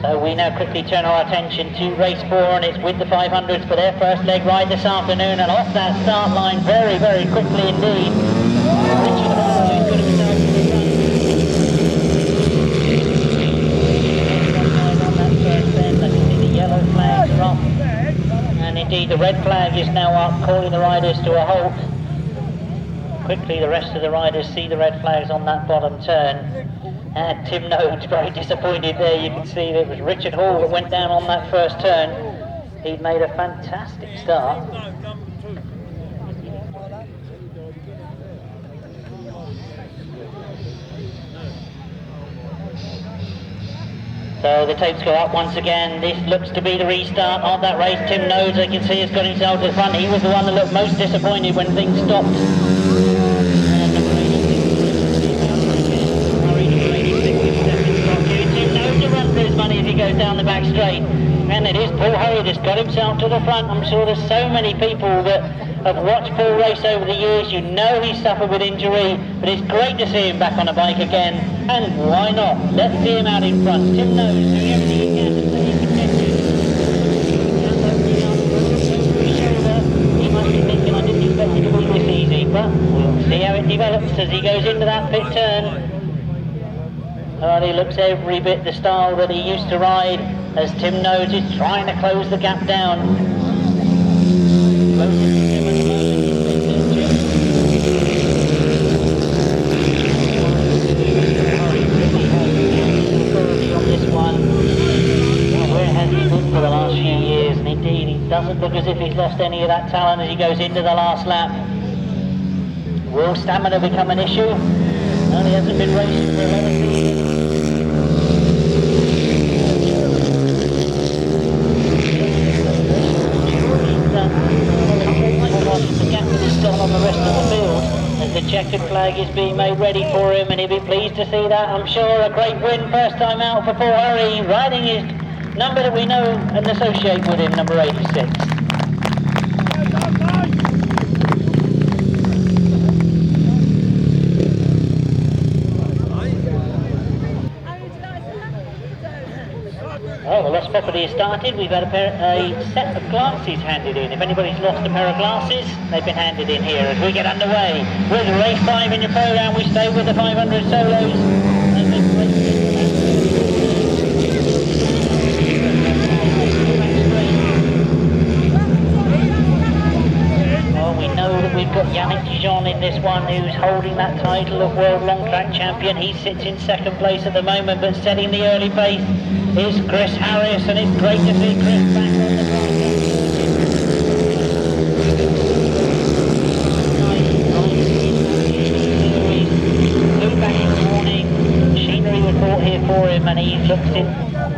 So we now quickly turn our attention to race 4, and it's with the 500s for their first leg ride this afternoon, and off that start line very, very quickly indeed. Richard Hall, who's got himself to the front. On that first bend, I can see the yellow flags are up, and indeed the red flag is now up, calling the riders to a halt. Quickly the rest of the riders see the red flags on that bottom turn. And Tim Nobes very disappointed there. You can see that it was Richard Hall that went down on that first turn. He'd made a fantastic start. So the tapes go up once again. This looks to be the restart of that race. Tim Nobes, I can see, has got himself to the front. He was the one that looked most disappointed when things stopped. Money as he goes down the back straight, and it is Paul Hurry that's got himself to the front. I'm sure there's so many people that have watched Paul race over the years. You know he's suffered with injury, but it's great to see him back on a bike again, and why not? Let's see him out in front. Tim Nobes doing everything he can to stay protected. He must be thinking, I didn't expect it to be this easy, but we'll see how it develops as he goes into that pit turn. Oh, he looks every bit the style that he used to ride, as Tim Nobes is trying to close the gap down. On this one, where has he been for the last few years? And indeed, he doesn't look as if he's lost any of that talent as he goes into the last lap. Will stamina become an issue? Well, he hasn't been racing for a lot of seasons. The gap is still on the rest of the field as the checkered flag is being made ready for him, and he'll be pleased to see that. I'm sure a great win, first time out for Paul Hurry, riding his number that we know and associate with him, number 86. Oh, the lost property has started. We've had a set of glasses handed in. If anybody's lost a pair of glasses, they've been handed in here as we get underway. With race 5 in your programme, we stay with the 500 solos. Well, we know that we've got Yanik Dejon in this one, who's holding that title of World Longtrack champion. He sits in second place at the moment, but setting the early pace is Chris Harris, and it's great to see Chris back on the bike. Flew back in the morning, machinery was brought here for him, and he looks in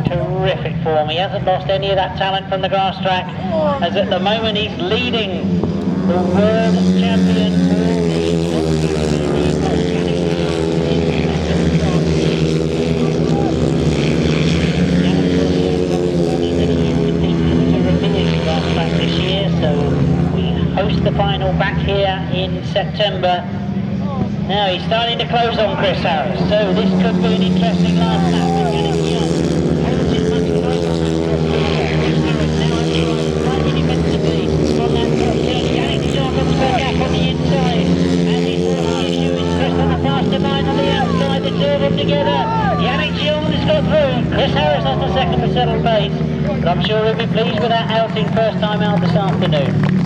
terrific form. He hasn't lost any of that talent from the grass track, as at the moment he's leading the world champion. Host the final back here in September. Now he's starting to close on Chris Harris, so this could be an interesting last lap. Jannick De Jong holds it much closer. Chris Harris now slightly defensively from that top turn. Jannick De Jong looks for a gap on the inside, and he's the issue is Chris on the faster line on the outside. The two of them together. Jannick De Jong has got through. Chris Harris has the second to settle pace, but I'm sure he'll be pleased with that outing, first time out this afternoon.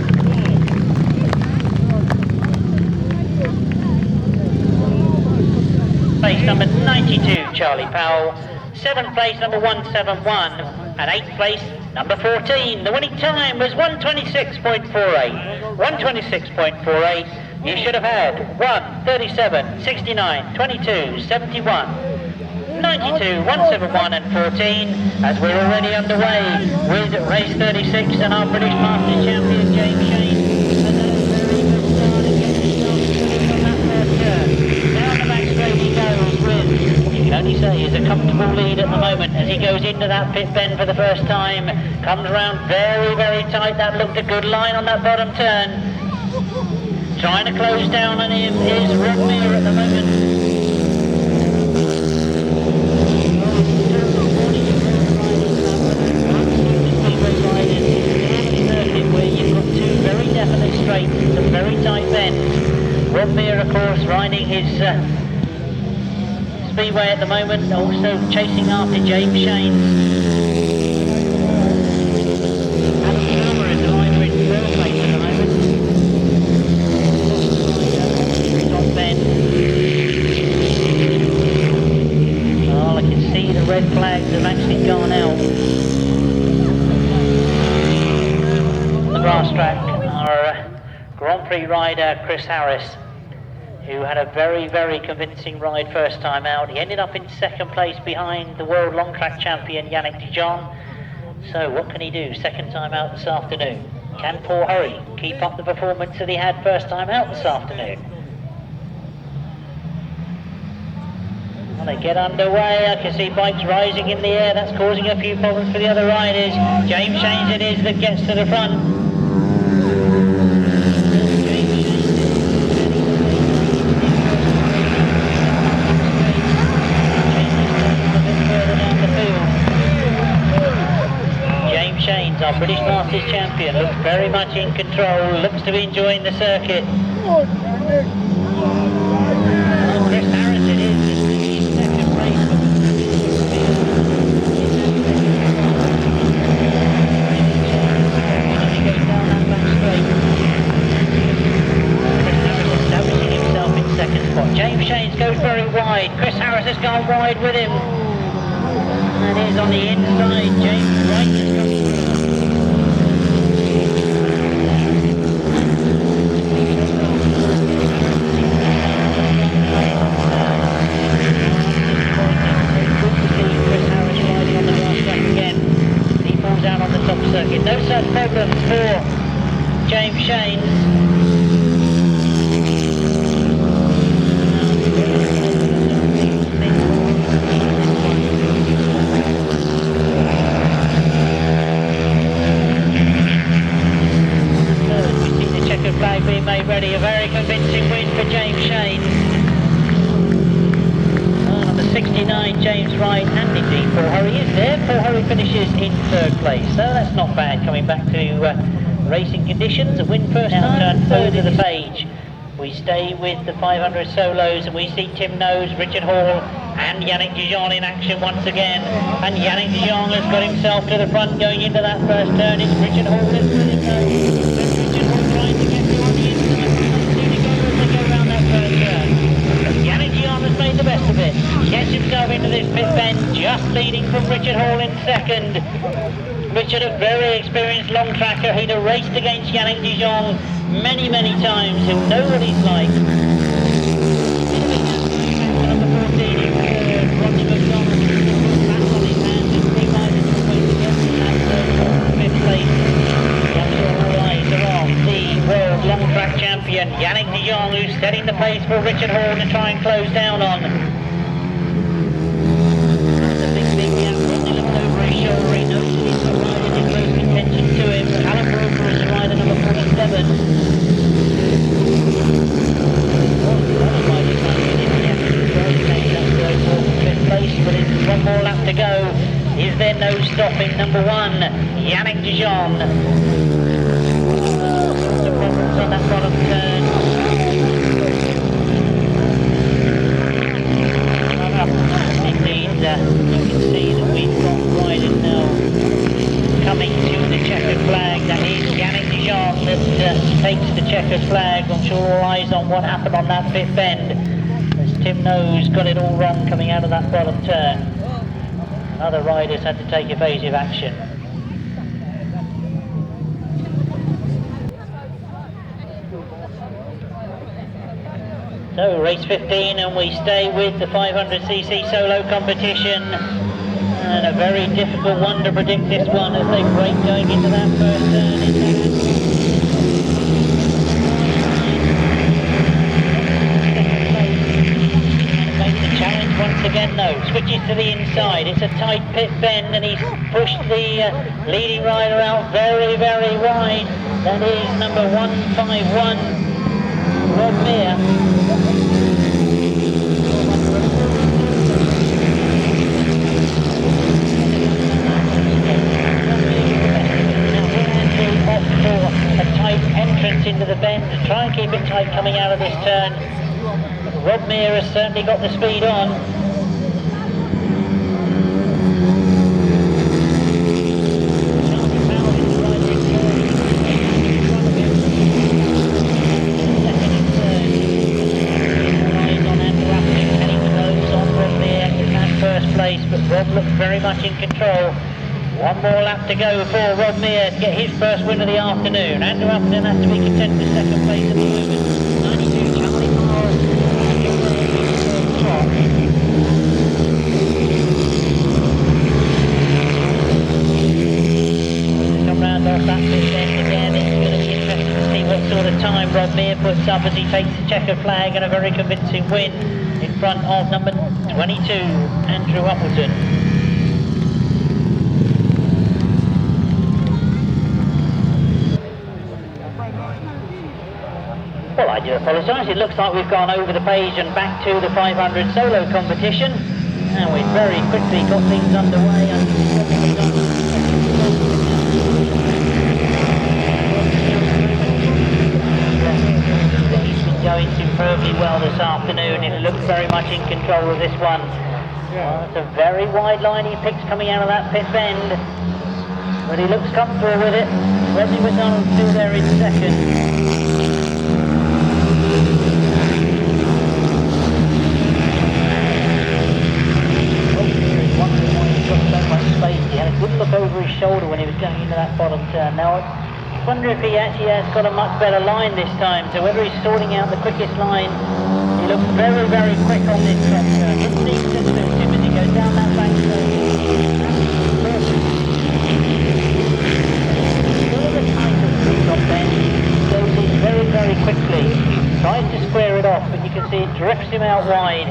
Place number 92, Charlie Powell. 7th place, number 171. And 8th place, number 14. The winning time was 1:26.48. 1:26.48. You should have had 1:37, 69, 22, 71, 92, 171 and 14, as we're already underway with race 36 and our British Master Champion James Shanes. You can only say he's a comfortable lead at the moment as he goes into that pit bend for the first time. Comes around very, very tight. That looked a good line on that bottom turn. Trying to close down on him is Mear at the moment. very definitely straight. It's a very tight bend. Mear, of course, riding his Speedway at the moment, also chasing after James Shanes. Appleton is either in third place at the moment. Top bend. Oh, I can see the red flags have actually gone out. The Grasstrack, our Grand Prix rider Chris Harris, who had a very, very convincing ride first time out. He ended up in second place behind the World Longtrack champion Yanik Dejon. So what can he do second time out this afternoon? Can Paul Hurry keep up the performance that he had first time out this afternoon? Well, they get underway. I can see bikes rising in the air. That's causing a few problems for the other riders. James Shanes it is that gets to the front. Shanes, our British Masters champion, looks very much in control, looks to be enjoying the circuit. Oh, Chris Harris it is, second place. He goes down that back straight. Chris Harris establishing himself in second spot. James Shanes goes very wide. Chris Harris has gone wide with him. And is on the inside. James Wright has come through. Chris Harris riding on the Grasstrack again. He falls out on the top circuit. No such problems for James Shanes. Flag being made ready, a very convincing win for James Shanes. Number 69, James Wright, and indeed Paul Hurry is there. Paul Hurry finishes in third place, so that's not bad coming back to racing conditions. A win first time. Turn third of the page. We stay with the 500 solos and we see Tim Nobes, Richard Hall and Yanik Dejon in action once again. And Yanik Dejon has got himself to the front going into that first turn. It's Richard Hall that's with him now. Richard Hall trying to get through on the inside. They go around that first turn. Yanik Dejon has made the best of it. Gets himself into this pit bend, just leading from Richard Hall in second. Richard, a very experienced long tracker, he'd have raced against Yanik Dejon many, many times. He'll know what he's like. Number 14, Roger McDonald, back on his hands and 3 riders on the way together in that fifth place. That's all eyes are on the World Longtrack champion, Yanik Dejon, who's setting the pace for Richard Hall to try and close down on. The big gap, Rodney looks over his shoulder, he knows he's got riders in close contention to him. Alan Broker is rider number 47. But it's one more lap to go. Is there no stopping? Number 1, Yanik Dejon. The problems on that bottom turn. Indeed, you can see that we've got riders now coming to the checkered flag. That is Yanik Dejon that takes the checkered flag. I'm sure all eyes on what happened on that fifth bend. Tim Nobes got it all wrong coming out of that bottom turn. Other riders had to take evasive action. So race 15 and we stay with the 500cc solo competition. And a very difficult one to predict this one as they break going into that first turn. Once again though, switches to the inside. It's a tight pit bend and he's pushed the leading rider out very, very wide. That is number 151, Mear. Off for a tight entry try and keep it tight coming out of this turn. Rob Mear has certainly got the speed on. But Rob looks very much in control. One more lap to go for Rob Mear to get his first win of the afternoon. Andrew Appleton has to be content with second place at the moment. 92 Charlie Miles. Come round off that pit end again. It's going to be interesting to see what sort of time Rob Mear puts up as he takes the checker flag and a very convincing win in front of number 22, Andrew Appleton. Well, I do apologise. It looks like we've gone over the page and back to the 500 solo competition. And we've very quickly got things underway. He's been going superbly well this afternoon. It looks very much in control of this one. It's a very wide line he picks coming out of that pit bend. But he looks comfortable with it. Wesley McDonald still there in second. He had a good look over his shoulder when he was going into that bottom turn. Now, I wonder if he actually has got a much better line this time. So whether he's sorting out the quickest line, he looks very, very quick on this top turn. It seems to suit him as he goes down that back turn. All the time of the top bend, he goes in very, very quickly. He tries to square it off, but you can see it drifts him out wide.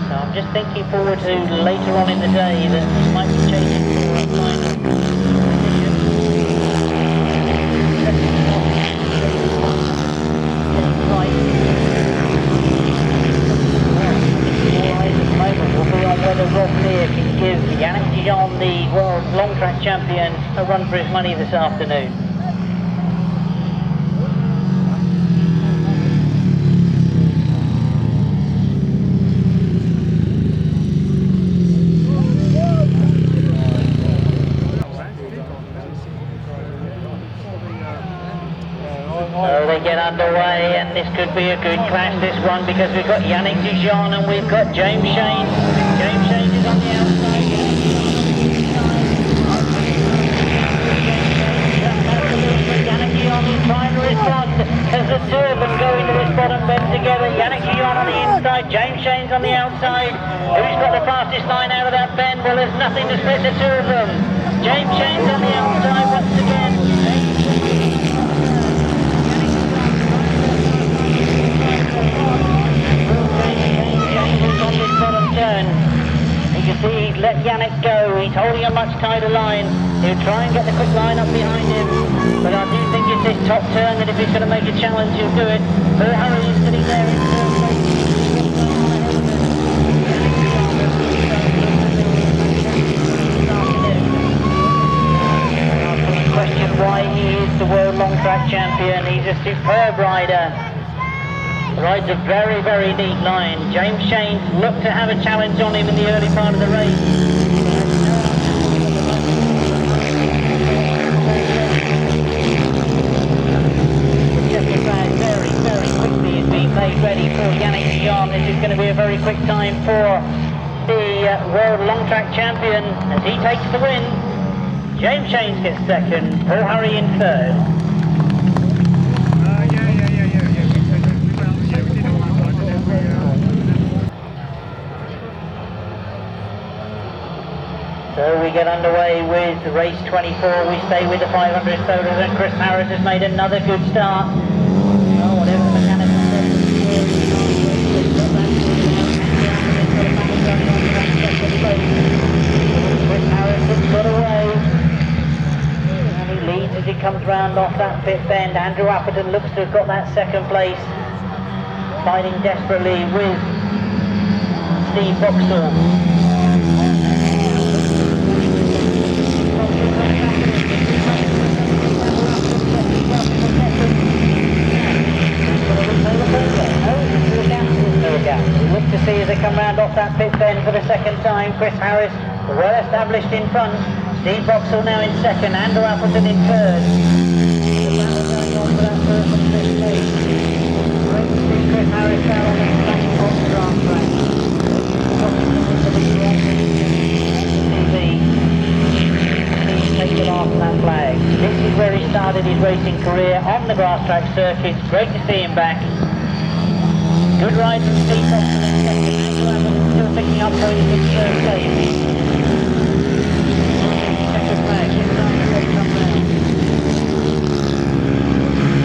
So I'm just thinking forward to later on in the day that he might be changing for a final position. Right. All eyes at the moment will be on whether Rob Mear can give Yanik Dejon, the World Longtrack champion, a run for his money this afternoon. Get underway, and this could be a good clash, this one, because we've got Yanik Dejon and we've got James Shanes. James Shanes is on the outside. Yanik Dejon is trying to respond as the two of them go into this bottom bend together. Yanik Dejon on the inside, James Shanes on the outside. Who's got the fastest line out of that bend? Well, there's nothing to split the two of them. James Shanes on the outside once again. On this bottom turn, you can see he's let Yanik go. He's holding a much tighter line. He'll try and get the quick line up behind him, but I do think it's this top turn that if he's going to make a challenge, he'll do it. Paul Harry is sitting there in third place. Question why he is the World Longtrack champion. He's a superb rider. Rides a very, very neat line. James Shanes looked to have a challenge on him in the early part of the race. Very, very quickly is being made ready for Yanik Dejon. This is going to be a very quick time for the World Longtrack champion as he takes the win. James Shanes gets second, Paul Harry in third. So we get underway with race 24. We stay with the 500 solos, and Chris Harris has made another good start. Oh, whatever the mechanics said. Chris Harris has got away. And he leads as he comes round off that pit bend. Andrew Appleton looks to have got that second place, fighting desperately with Steve Boxhall. round off that pit bend for the second time. Chris Harris, well established in front. Steve Boxhall now in second. Andrew Appleton in third. The battle going on for that first and fifth place. Great to see Chris Harris down on the Grasstrack. Take the last of that flag. This is where he started his racing career on the Grasstrack circuit. Great to see him back. Good ride from Steve Boxhall in second. Andrew Appleton still picking up for his third place. Second flag. This time the red come round.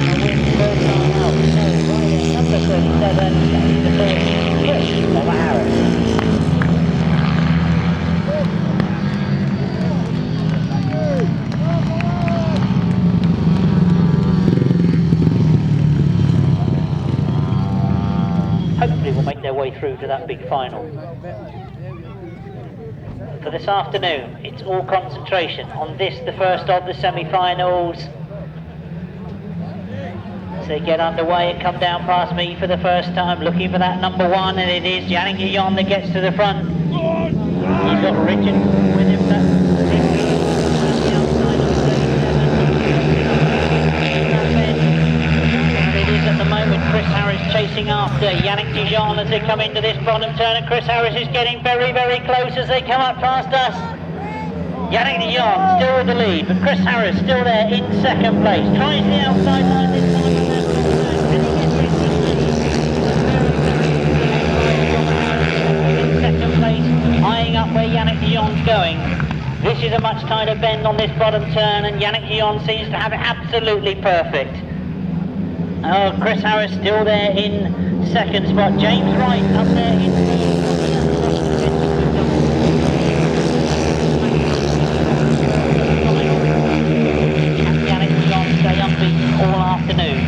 A win third time out. So, right, number 37. That is the first push of Harris. Hopefully will make their way through to that big final. For this afternoon, it's all concentration on this, the first of the semi-finals. As they get underway and come down past me for the first time, looking for that number one, and it is Yanik Dejon that gets to the front. He's got Richard with him. Chris Harris chasing after Yanik Dejon as they come into this bottom turn, and Chris Harris is getting very, very close as they come up past us. Yanik Dejon still with the lead, but Chris Harris still there in second place. Tries the outside line this time, and he gets in second place, eyeing up where Yanik Dejon's going. This is a much tighter bend on this bottom turn, and Yanik Dejon seems to have it absolutely perfect. Oh, Chris Harris still there in second spot. James Wright up there in Yanik Dejon stay unbeaten all afternoon.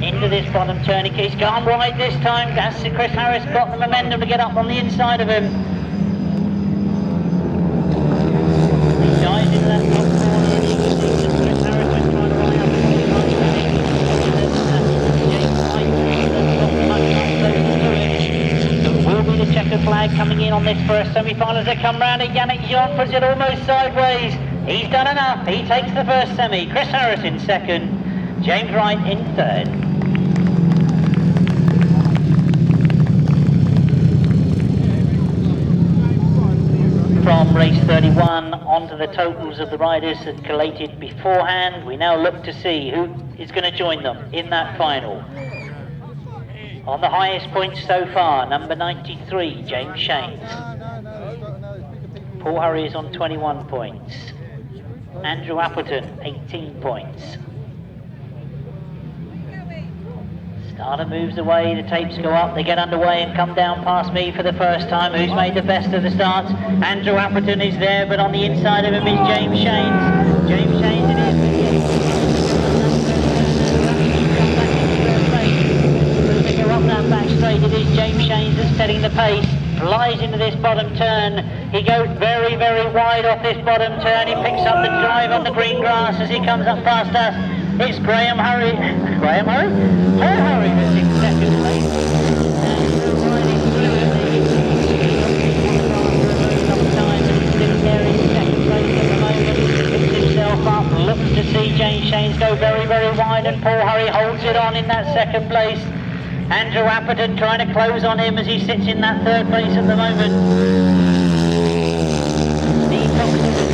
Into this bottom turn, he's gone wide this time. That's Chris Harris got the momentum to get up on the inside of him. He dives into that top corner, and you can see that Chris Harris was trying to ride up. Will be the checkered flag coming in on this first semi-final as they come round. Yanik Dejon puts it almost sideways. He's done enough. He takes the first semi. Chris Harris in second. James Wright in third. From race 31 onto the totals of the riders that collated beforehand, we now look to see who is going to join them in that final. On the highest points so far, number 93, James Shanes. Paul Hurry is on 21 points. Andrew Appleton, 18 points. Starter moves away, the tapes go up, they get underway and come down past me for the first time. Who's made the best of the starts? Andrew Appleton is there, but on the inside of him is James Shanes. James Shanes it is. Up that back straight, it is James Shanes that's setting the pace. Flies into this bottom turn. He goes very, very wide off this bottom turn. He picks up the drive on the green grass as he comes up past us. It's Graham Hurry. Graham Hurry? Paul Hurry that's in second place. Up, looks to see James Shanes go very, very wide, and Paul Hurry holds it on in that second place. Andrew Appleton trying to close on him as he sits in that third place at the moment. Steve Boxhall is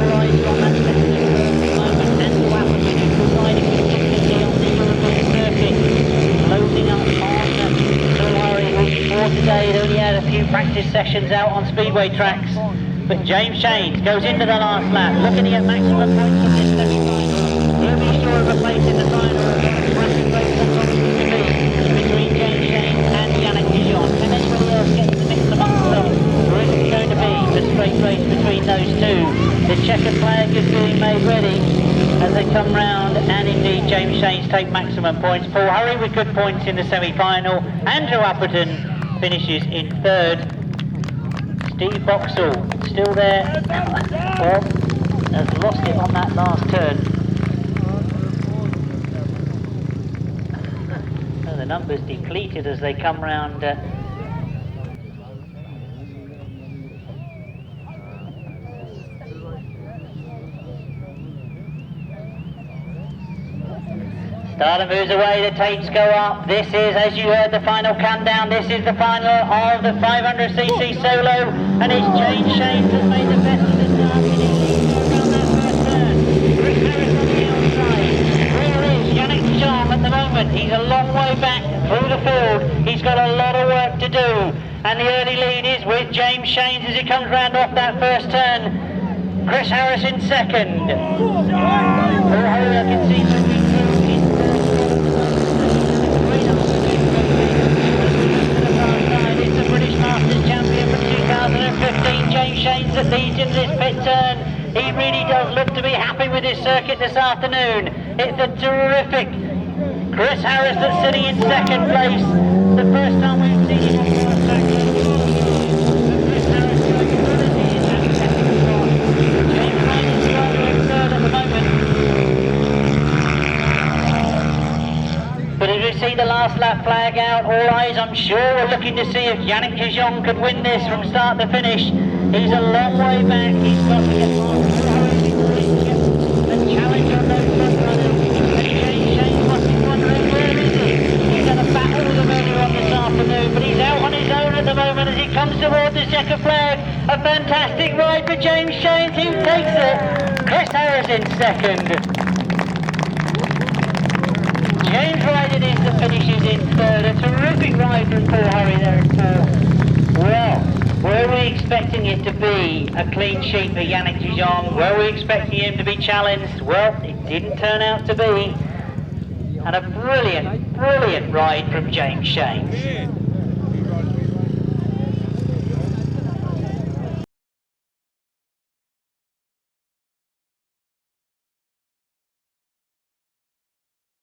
right on that second place at the moment. Andrew Appleton is providing consistency on the European circuit, closing up on Paul Hurry, who for today had only had a few practice sessions out on Speedway tracks. But James Shanes goes into the last lap, looking to get maximum points from this semi-final. He'll be sure of a place in the final. Between James Shanes and Yanik Dejon. Can anybody else get to mix amongst them? Or is it going to be a straight race between those two? The checkered flag is being made ready as they come round, and indeed James Shanes take maximum points. Paul Hurry with good points in the semi-final. Andrew Appleton finishes in third. Steve Boxhall still there, or has lost it on that last turn. The numbers depleted as they come round Starter moves away, the tapes go up. This is, as you heard, the final countdown. This is the final of the 500cc solo, and it's Dejon and Shanes that made the best of the start. Around that first turn. Chris Harris on the outside. Where is Yanik Dejon at the moment? He's a long way back through the field. He's got a lot of work to do. And the early lead is with Dejon and Shanes as he comes round off that first turn. Chris Harris in second. Paul Hurry, I can see moving through in it's the British Masters champion from 2015, Dejon and Shanes, that leads into this pit turn. He really does look to be happy with his circuit this afternoon. It's a terrific Chris Harris that's sitting in second place. The first time we've seen him on the track. Chris Harris going good as he is at the second spot. James Ryan is in third at the moment. But as we see the last lap flag out, all eyes, I'm sure, we're looking to see if Yanik Dejon could win this from start to finish. He's a long way back. He's got to get a challenge on those front runners. And Shanes must be wondering, where is he? He's had a battle with them earlier on this afternoon, but he's out on his own at the moment as he comes towards the checkered flag. A fantastic ride for Dejon and Shanes. He takes it. Chris Harris in second. James Wright it is that finishes in third. A terrific ride from Paul Hurry there in fourth. Well, were we expecting it to be a clean sheet for Yanik Dejon? Were we expecting him to be challenged? Well, it didn't turn out to be. And a brilliant, brilliant ride from Dejon and Shanes.